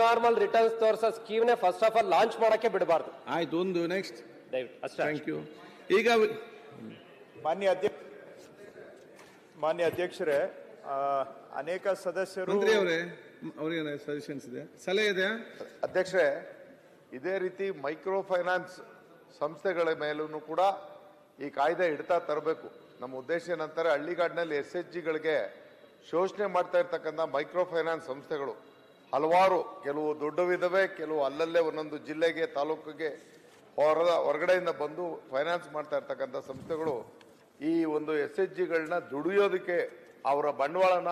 Abnormal returns ತೋರಿಸೋ scheme ನೇ first of all launch ಮಾಡಕ್ಕೆ ಬಿಡಬಾರ್ದು. ಆಯ್ತು, ಒಂದು ನೆಕ್ಸ್ಟ್. ದಯವಿಟ್ಟು ಅಷ್ಟೇ. Thank you. ಈಗ ಮಾನ್ಯ ಅಧ್ಯಕ್ಷರೇ, ಅನೇಕ ಸದಸ್ಯರು ಮಂತ್ರಿ ಅವರೇ, ಅವರಿಗೆ ಸಜೆಷನ್ಸ್ ಇದೆ, ಸಲಹೆ ಇದೆ. ಅಧ್ಯಕ್ಷರೇ, ಇದೇ ರೀತಿ ಮೈಕ್ರೋ ಫೈನಾನ್ಸ್ ಸಂಸ್ಥೆಗಳ ಮೇಲೂ ಕೂಡ ಈ ಕಾಯ್ದೆ ಹಿಡ್ತಾ ತರಬೇಕು. ನಮ್ಮ ಉದ್ದೇಶ ಏನಂತಾರೆ, ಹಳ್ಳಿಗಾಡಿನಲ್ಲಿ SHGಗಳಿಗೆ ಶೋಷಣೆ ಮಾಡ್ತಾ ಇರ್ತಕ್ಕಂಥ ಮೈಕ್ರೋ ಫೈನಾನ್ಸ್ ಸಂಸ್ಥೆಗಳು ಹಲವಾರು, ಕೆಲವು ದೊಡ್ಡವಿದ್ದಾವೆ, ಕೆಲವು ಅಲ್ಲಲ್ಲೇ ಒಂದೊಂದು ಜಿಲ್ಲೆಗೆ ತಾಲೂಕಿಗೆ ಹೊರಗಡೆಯಿಂದ ಬಂದು ಫೈನಾನ್ಸ್ ಮಾಡ್ತಾ ಇರ್ತಕ್ಕಂಥ ಸಂಸ್ಥೆಗಳು ಈ ಒಂದು SHGಗಳನ್ನ ದುಡಿಯೋದಕ್ಕೆ ಅವರ ಬಂಡವಾಳನ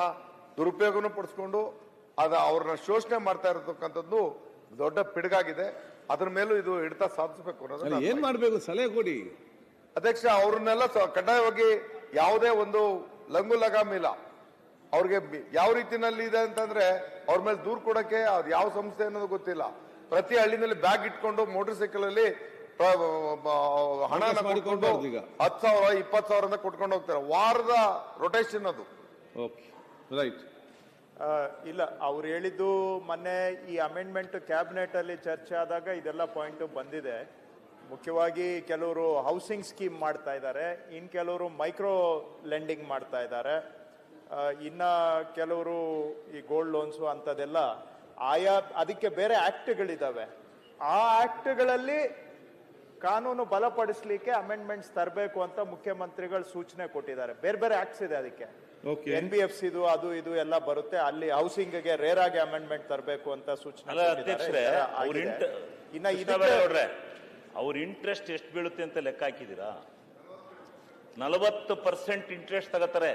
ದುರುಪಯೋಗನೂ ಪಡಿಸ್ಕೊಂಡು ಅವ್ರನ್ನ ಶೋಷಣೆ ಮಾಡ್ತಾ ಇರತಕ್ಕಂಥದ್ದು ದೊಡ್ಡ ಪಿಡುಗಾಗಿದೆ. ಅದ್ರ ಮೇಲೂ ಇದು ಹಿಡಿತ ಸಾಧಿಸಬೇಕು ಅನ್ನೋದು ಏನ್ ಮಾಡ್ಬೇಕು, ಸಲಹೆ ಕೊಡಿ ಅಧ್ಯಕ್ಷ. ಅವ್ರನ್ನೆಲ್ಲ ಕಡ್ಡಾಯವಾಗಿ ಯಾವುದೇ ಒಂದು ಲಂಗು ಲಗಾಮಿಲ್ಲ, ಅವ್ರಿಗೆ ಯಾವ ರೀತಿನಲ್ಲಿ ಇದೆ ಅಂತಂದ್ರೆ ಅವ್ರ ಮೇಲೆ ದೂರ್ ಕೊಡಕ್ಕೆ ಅದು ಯಾವ ಸಂಸ್ಥೆ ಅನ್ನೋದು ಗೊತ್ತಿಲ್ಲ. ಪ್ರತಿ ಹಳ್ಳಿನಲ್ಲಿ ಬ್ಯಾಗ್ ಇಟ್ಕೊಂಡು ಮೋಟರ್ ಸೈಕಲ್ ಅಲ್ಲಿ ಹಣನ ಕೊಟ್ಕೊಂಡು 10,000 20,000 ಕೊಟ್ಕೊಂಡು ಹೋಗ್ತಾರೆ. ವಾರದ ರೊಟೇಷನ್ ಅದು. ರೈಟ್. ಇಲ್ಲ, ಅವ್ರು ಹೇಳಿದ್ದು ಮೊನ್ನೆ ಈ ಅಮೆಂಡ್ಮೆಂಟ್ ಕ್ಯಾಬಿನೆಟ್ ಅಲ್ಲಿ ಚರ್ಚೆ ಆದಾಗ ಇದೆಲ್ಲ ಪಾಯಿಂಟ್ ಬಂದಿದೆ. ಮುಖ್ಯವಾಗಿ ಕೆಲವರು ಹೌಸಿಂಗ್ ಸ್ಕೀಮ್ ಮಾಡ್ತಾ ಇದ್ದಾರೆ, ಇನ್ ಕೆಲವರು ಮೈಕ್ರೋ ಲೆಂಡಿಂಗ್ ಮಾಡ್ತಾ ಇದ್ದಾರೆ, ಇನ್ನ ಕೆಲವರು ಈ ಗೋಲ್ಡ್ ಲೋನ್ಸು ಅಂತದೆಲ್ಲ ಅದಕ್ಕೆ ಬೇರೆ ಆಕ್ಟ್ಗಳಿದಾವೆ. ಆ ಆಕ್ಟ್ಗಳಲ್ಲಿ ಕಾನೂನು ಬಲಪಡಿಸಲಿಕ್ಕೆ ಅಮೆಂಡ್ಮೆಂಟ್ಸ್ ತರಬೇಕು ಅಂತ ಮುಖ್ಯಮಂತ್ರಿಗಳು ಸೂಚನೆ ಕೊಟ್ಟಿದ್ದಾರೆ. ಬೇರೆ ಬೇರೆ ಆಕ್ಟ್ಸ್ ಇದೆ ಅದಕ್ಕೆ, NBFC ಅದು ಇದು ಎಲ್ಲ ಬರುತ್ತೆ. ಅಲ್ಲಿ ಹೌಸಿಂಗ್ ಗೆ ರೇರ್ ಆಗಿ ಅಮೆಂಡ್ಮೆಂಟ್ ತರಬೇಕು ಅಂತ ಸೂಚನೆ ಇನ್ನ ಅವ್ರ ಇಂಟ್ರೆಸ್ಟ್ ಎಷ್ಟು ಬೀಳುತ್ತೆ ಅಂತ ಲೆಕ್ಕ ಹಾಕಿದೀರಾ? 40% ಇಂಟ್ರೆಸ್ಟ್ ತಗೋತಾರೆ.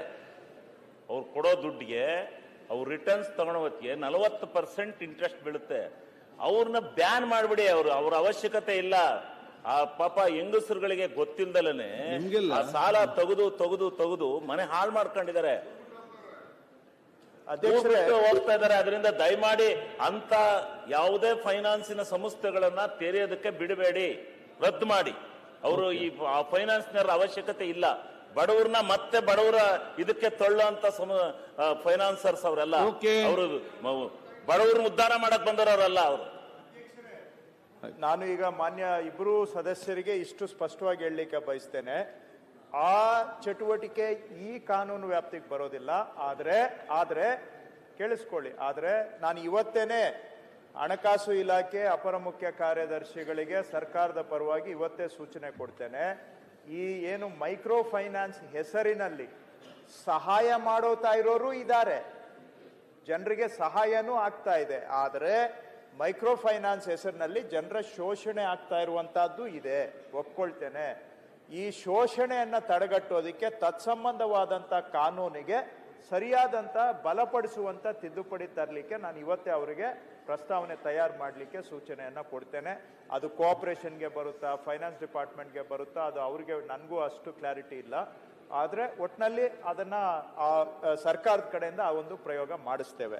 ಅವ್ರು ಕೊಡೋ ದುಡ್ಡಿಗೆ, ಅವ್ರ ರಿಟರ್ನ್ಸ್ ತಗೊಳ್ಳೋ ಹೊತ್ತಿಗೆ 40% ಇಂಟ್ರೆಸ್ಟ್ ಬೀಳುತ್ತೆ. ಅವ್ರನ್ನ ಬ್ಯಾನ್ ಮಾಡ್ಬಿಡಿ. ಅವ್ರ ಅವಶ್ಯಕತೆ ಇಲ್ಲ. ಆ ಪಾಪ ಹೆಂಗಸರುಗಳಿಗೆ ಗೊತ್ತಿಲ್ದಲೇ ಸಾಲ ತೆಗೆದು ಮನೆ ಹಾಳು ಮಾಡ್ಕೊಂಡಿದ್ದಾರೆ, ಹೋಗ್ತಾ ಇದಾರೆ. ಅದರಿಂದ ದಯಮಾಡಿ ಅಂತ ಯಾವುದೇ ಫೈನಾನ್ಸಿನ ಸಂಸ್ಥೆಗಳನ್ನ ತೆರೆಯೋದಕ್ಕೆ ಬಿಡಬೇಡಿ, ರದ್ದು ಮಾಡಿ. ಅವರು ಈ ಫೈನಾನ್ಸ್ನರ ಅವಶ್ಯಕತೆ ಇಲ್ಲ. ಬಡವ್ರನ್ನ ಮತ್ತೆ ಬಡವರ ಇದಕ್ಕೆ ತೊಳ್ಳುವಂತ ಫೈನಾನ್ಸರ್ಸ್ ಅವರೆಲ್ಲ, ಅವರು ಬಡವ್ರನ್ನ ಉದ್ಧಾರ ಮಾಡಕ್ ಬಂದವರಲ್ಲ ಅವರು. ನಾನು ಈಗ ಮಾನ್ಯ ಇಬ್ಬರು ಸದಸ್ಯರಿಗೆ ಇಷ್ಟು ಸ್ಪಷ್ಟವಾಗಿ ಹೇಳಲಿಕ್ಕೆ ಬಯಸ್ತೇನೆ, ಆ ಚಟುವಟಿಕೆ ಈ ಕಾನೂನು ವ್ಯಾಪ್ತಿಗೆ ಬರೋದಿಲ್ಲ. ಆದ್ರೆ ಕೇಳಿಸ್ಕೊಳ್ಳಿ, ಆದ್ರೆ ನಾನು ಇವತ್ತೇನೆ ಹಣಕಾಸು ಇಲಾಖೆ ಅಪರ ಮುಖ್ಯ ಕಾರ್ಯದರ್ಶಿಗಳಿಗೆ ಸರ್ಕಾರದ ಪರವಾಗಿ ಇವತ್ತೇ ಸೂಚನೆ ಕೊಡ್ತೇನೆ. ಈ ಏನು ಮೈಕ್ರೋ ಫೈನಾನ್ಸ್ ಹೆಸರಿನಲ್ಲಿ ಸಹಾಯ ಮಾಡೋತಾ ಇರೋರು ಇದ್ದಾರೆ, ಜನರಿಗೆ ಸಹಾಯನೂ ಆಗ್ತಾ ಇದೆ. ಆದ್ರೆ ಮೈಕ್ರೋ ಫೈನಾನ್ಸ್ ಹೆಸರಿನಲ್ಲಿ ಜನರ ಶೋಷಣೆ ಆಗ್ತಾ ಇರುವಂತಹದ್ದು ಇದೆ, ಒಪ್ಕೊಳ್ತೇನೆ. ಈ ಶೋಷಣೆಯನ್ನ ತಡೆಗಟ್ಟೋದಿಕ್ಕೆ ತತ್ಸಂಬಂಧವಾದಂತ ಕಾನೂನಿಗೆ ಸರಿಯಾದಂತ ಬಲಪಡಿಸುವಂತ ತಿದ್ದುಪಡಿ ತರಲಿಕ್ಕೆ ನಾನು ಇವತ್ತೇ ಅವರಿಗೆ ಪ್ರಸ್ತಾವನೆ ತಯಾರು ಮಾಡಲಿಕ್ಕೆ ಸೂಚನೆಯನ್ನ ಕೊಡ್ತೇನೆ. ಅದು ಕೋಆಪರೇಷನ್ಗೆ ಬರುತ್ತಾ, ಫೈನಾನ್ಸ್ ಡಿಪಾರ್ಟ್ಮೆಂಟ್ಗೆ ಬರುತ್ತಾ, ಅದು ಅವ್ರಿಗೆ ನನಗೂ ಅಷ್ಟು ಕ್ಲಾರಿಟಿ ಇಲ್ಲ. ಆದ್ರೆ ಒಟ್ಟಿನಲ್ಲಿ ಅದನ್ನ ಸರ್ಕಾರದ ಕಡೆಯಿಂದ ಆ ಒಂದು ಪ್ರಯೋಗ ಮಾಡಿಸ್ತೇವೆ.